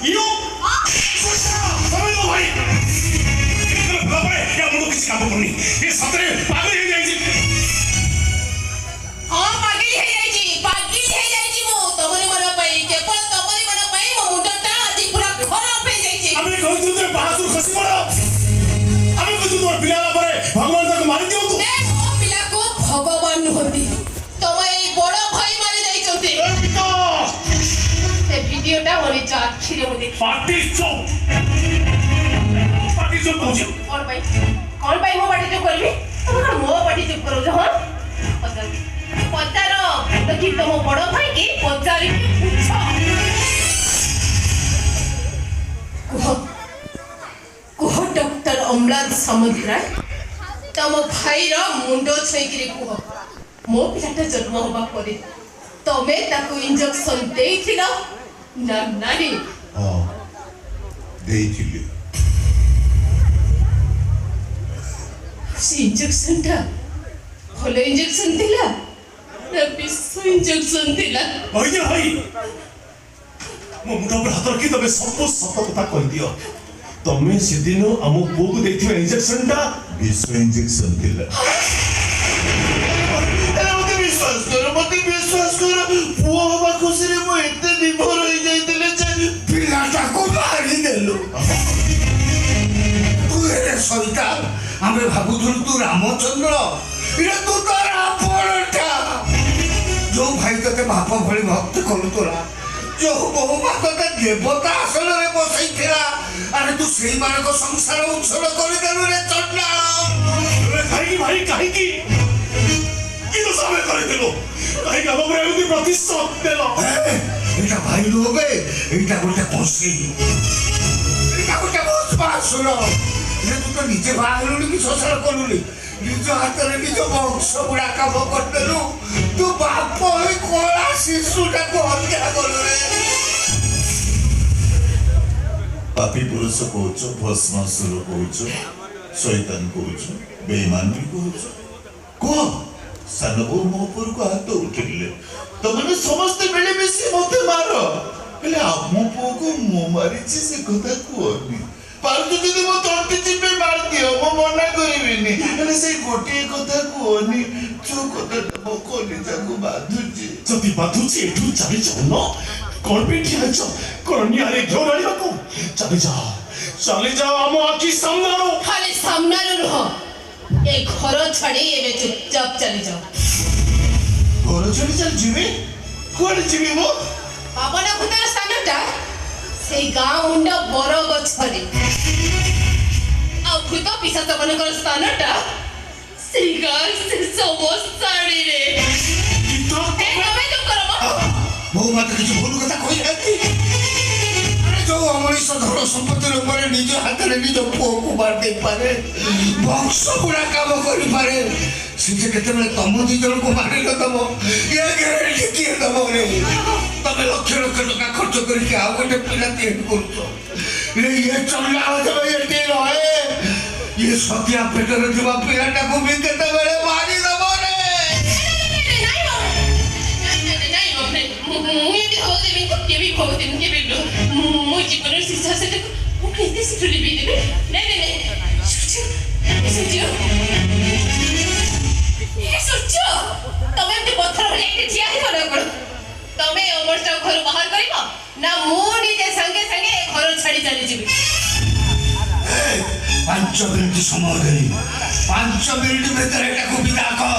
You? समय दो भाई। इतना भला पड़े क्या मुझे किसी काम को नहीं। ये सतरे पागल ही जाएगी। हाँ पागल ही जाएगी वो तुम्हारे मना पाई केवल तुम्हारे मना पाई वो मुंडा आदि पूरा खराब हो जाएगी। अबे कोई तुझे बहादुर खसी पड़ो। अबे कोई तुझे पिला पड़े भगवान तक मार दियो तू। ए वो पिला को भगवान होती तुम्हारे बड़ा भाई मारे जाई चलते। ये वीडियो टा होने चाट खिले होने। पार्टी चुप पहुंचे। कौन भाई मो पार्टी चुप कर भी? तुम मो पार्टी चुप करो जो हाँ? पचारो तो कि तुम बड़ा भाई की पचारी की पूछो। कुह डॉक्टर अमलाद समुद्राय तम भाई रा मुंडो छेकिरी कुह मो पिलाटा जन्म होबा परे तमे ताको इंजेक्शन देइथिलो ना नानी हां देइथिलो सी इंजेक्शन टा भले इंजेक्शन दिला ना विश्व इंजेक्शन दिला भैया भाई मो मुंडा पर हाथ रखी तबे सब सत कथा कह दियो तमे सेदिन हम पुओ को देथिबे इंजेक्शन टा विश्व इंजेक्शन दिला मत विश्वास करो पुओ हवा खुशी रे मो एते विभोर होई जाइतिले जे पिलाटा को मारी देलो तू एरे सैतान आमे भाबुथुल तू रामचंद्र इरे तू तो रावणटा जो भाई तते बाप भली भक्त करू तोरा जो बहु माता देवता आसल रे बसई थिला अरे तू सेई माने को संसार उछल करि देलु रे चंडा अरे भाई काहे की तो समय करे दिलो काहे का बाबू रे प्रतिशत देलो एटा भाई लोग एटा गोटे कोसी एटा गोटे बहुत बात सुनो ये तू तो नीचे बाहर की संसार कलुनी निज हाथ रे निज वंश बुढ़ा काम करदेलु तू बाप होई कोला शिशुटा को हत्या कलु रे पापी पुरुष कहूच भस्मासुर कहूच शैतान कहूच बेईमान भी कहूच कह सान बो मो ऊपर को हाथ उठेले तमने समस्त मिले मिसी मते मारो हेले मो पो को मो मारी से कथा कोनी पारतु दीदी मो तंटी चिपे मार दियो मो मना करिबिनी हेले से गोटे कथा कोनी जो कथा मो कोनी जाको बाधुची जति बाधुची एठू चली जाओ न कोन पे ठिया छ कोनिया रे घेर आइबा को चली जाओ हम आखी सामने खाली सामने रहो ए घर छाड़ी एबे चुपचाप चली जाओ घर छड़ी चल जीवे कोन जीवे मो पावन खुदार स्थानटा से गाँ मुंडा बरो गछरे आ खुद पिसाच मनकर स्थानटा से गाँ से समस्ताड़ी रे तो तमे तो करबो बहु माता किछु भूल कथा कहि आती अरे जो अमरीश धन संपत्ति रे निज हाथ रे निज पुओ को मार दे पारे वंश बुढ़ा काम करि पारे सिजे केते बेले तम दी जन को मारि ल तम ये गारंटी किए तम रे तमे लक्ष लक्ष टका खर्च करके आ गोटे पिला तैयार करछो रे ये चमला हो जावे ये टे रहे ये सत्या पेटर जवा पिलाटा को भी केते बेले मारि दबो रे मुझे पर सिसा से वो कहते से चली भी देवे नहीं सोचो तमे एते पत्थर भले के छिया ही कर तमे अमर सब घर बाहर करिबो ना मु निजे संगे संगे घर छाड़ी चली जीबी 5 मिनिट समय देई 5 मिनिट भीतर एटा को विदा कर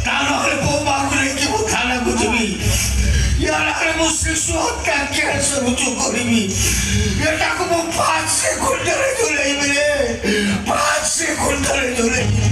तानो रे बो बाबू रे की वो थाना को जीबी यार अरे मो शिशु हत्या कैसे रुजु करिबी एटा को मो 5 सेकंड रे झुलेइबी रे 5 सेकंड रे झुलेइबी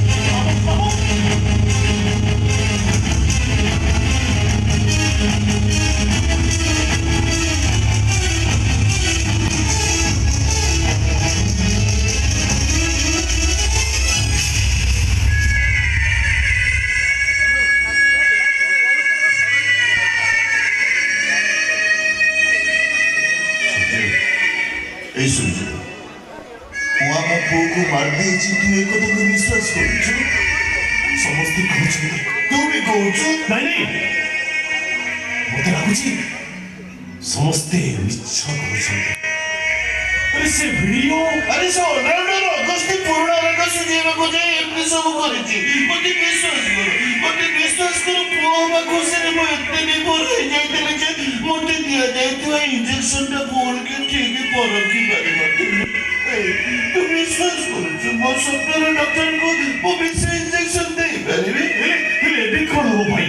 को मार दे तू एक को विश्वास कर समस्त कहू तू भी कहू नहीं मत लगुच ସମସ୍ତେ ମିଛ କରୁଛନ୍ତି। ଆରେ ସେ ଭିଡିଓ ଆରେ ସେ ଅଲରାଉଣ୍ଡର ଅଗସ୍ତି ପୁରୁଣା ରାଗ ସୁଝେଇବାକୁ ଯାଇ ଏମିତି ସବୁ କରିଛି। ମତେ ବିଶ୍ୱାସ କର ପୁଅ ହବା ଖୁସିରେ ମୁଁ ଏତେ ନିର୍ଭର ହେଇଯାଇଥିଲି ଯେ ମତେ ଦିଆଯାଇଥିବା ଇଞ୍ଜେକ୍ସନଟା ଭୁଲ କି ଠିକ ପରଖି ପାରିନଥିଲି। ତୁ ବିଶ୍ୱାସ କରୁଛୁ ମୋ ସ୍ୱପ୍ନର ଡକ୍ଟରଙ୍କୁ ମୁଁ ବିଷ ଇଞ୍ଜେକ୍ସନ ଦେଇପାରିବି? ହେଲେ ଏବେ କ'ଣ ହବ ଭାଇ?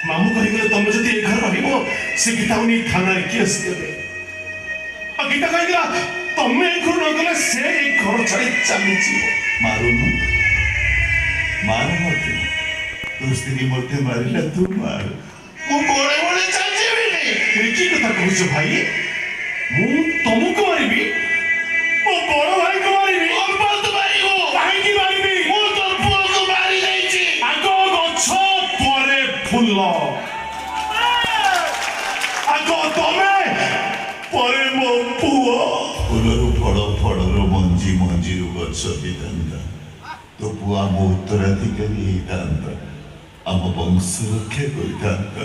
ମାମୁଁ କହିଗଲେ ତମେ ଯଦି ଏ ଘରେ ରହିବ ସେ ଗୀତାକୁ ନେଇ ଥାନାରେ କେସ୍ ଦେବେ। ଆଉ ଗୀତା କହିଥିଲା ତମେ ଏ ଘରୁ ନଗଲେ ସେ ଏ ଘର ଛାଡି ଚାଲିଯିବ। ମାରୁନୁ ମାର ମତେ, ତୋ ସ୍ତ୍ରୀ ମତେ ମାରିଲା, ତୁ ମାର, ମୁଁ ବଳେ ବଳେ ଚାଲିଯିବିନି। କି କଥା କହୁଛ ଭାଇ? ମୁଁ ତମକୁ ମାରିବି? ମୋ ବଡ ଭାଇକୁ ମାରିବି? କାହିଁକି ମାରିବି? ମୁଁ ତୋ ପୁଅକୁ ମାରି ଦେଇଛି। ଆଗ ଗଛ ପରେ ଫୁଲ, ଆଗ ତମେ ପରେ ମୋ ପୁଅ। ଫୁଲରୁ ଫଳ, ଫଳରୁ ମଞ୍ଜି, ମଞ୍ଜିରୁ ଗଛ ହେଇଥାନ୍ତା। ତୋ ପୁଅ ଆମ ଉତ୍ତରାଧିକାରୀ ହେଇଥାନ୍ତା, ଆମ ବଂଶ ରକ୍ଷା କରିଥାନ୍ତା।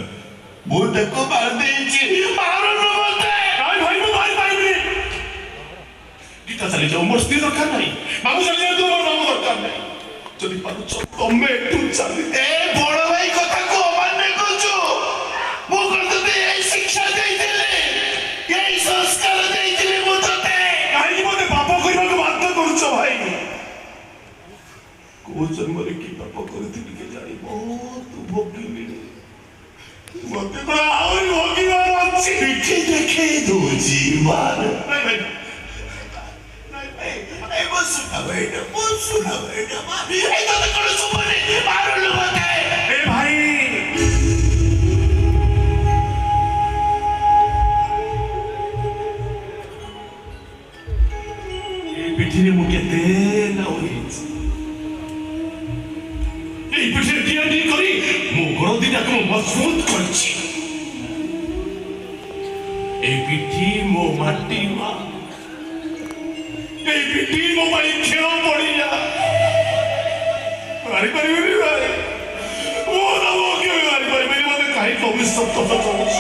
ମୁଁ ତାକୁ ମାରିଦେଇଛି। ମାରୁନୁ ମତେ। ନାଇଁ ଭାଇ ମୁଁ ମାରିପାରିବିନି। ଗୀତା ଚାଲିଯାଉ, ମୋର ସ୍ତ୍ରୀ ଦରକାର ନାହିଁ। ମାମୁଁ ଚାଲିଯାଉ, ମୋର ମାମୁଁ ଦରକାର ନାହିଁ। ଯଦି ପାରୁଛ ତମେ ଏଠୁ ଚାଲି। ଏ ବଡ ଭାଇ କଥାକୁ ଅମାନ୍ୟ କରୁଛୁ। ମୁଁ କଣ ତତେ ଏଇ ଶିକ୍ଷା ଦେଇଥିଲି, ଏଇ ସଂସ୍କାର ଦେଇଥିଲି ମୁଁ ତତେ? କାହିଁକି ମତେ ପାପ କରିବାକୁ ବାଧ୍ୟ କରୁଛ ଭାଇ? କୋଉ ଜନ୍ମରେ କି ପାପ କରିଥିଲି କେଜାଣି ବହୁତ ଭୋଗିଲିଣି। ମତେ ତ ଆହୁରି ଭୋଗିବାର ଅଛି। ପିଠି ଦେଖେଇ ଦଉଛି, ମାର। ନାଇଁ ଭାଇ ବସୁନା ଭାଇଟା, ବସୁନା ଭାଇଟା, ଏଇ ତତେ କଣ ଶୁଭୁନି? ମାରୁନୁ ମତେ। ଏ ଭାଇ এই পিঠিরে ମୁଁ କେତେ ନାଉ ହେଇଛି। এই ପିଠିରେ ଡିଆଡି କରି ମୋ ଗୋଡ଼ ଦିଟାକୁ ମୁଁ ମଜବୁତ କରିଛି। এই ପିଠି ମୋ ମାଟି ମା, এই ପିଠି ମୋ ପାଇଁ ଖେଳ ପଡ଼ିଲା। ମାରିପାରିବିନି ଭାଇ, ମୁଁ ତମକୁ କେବେ ମାରିପାରିବିନି। ମତେ କାହିଁକି ଅବିଶ୍ୱାସ କରୁଛ?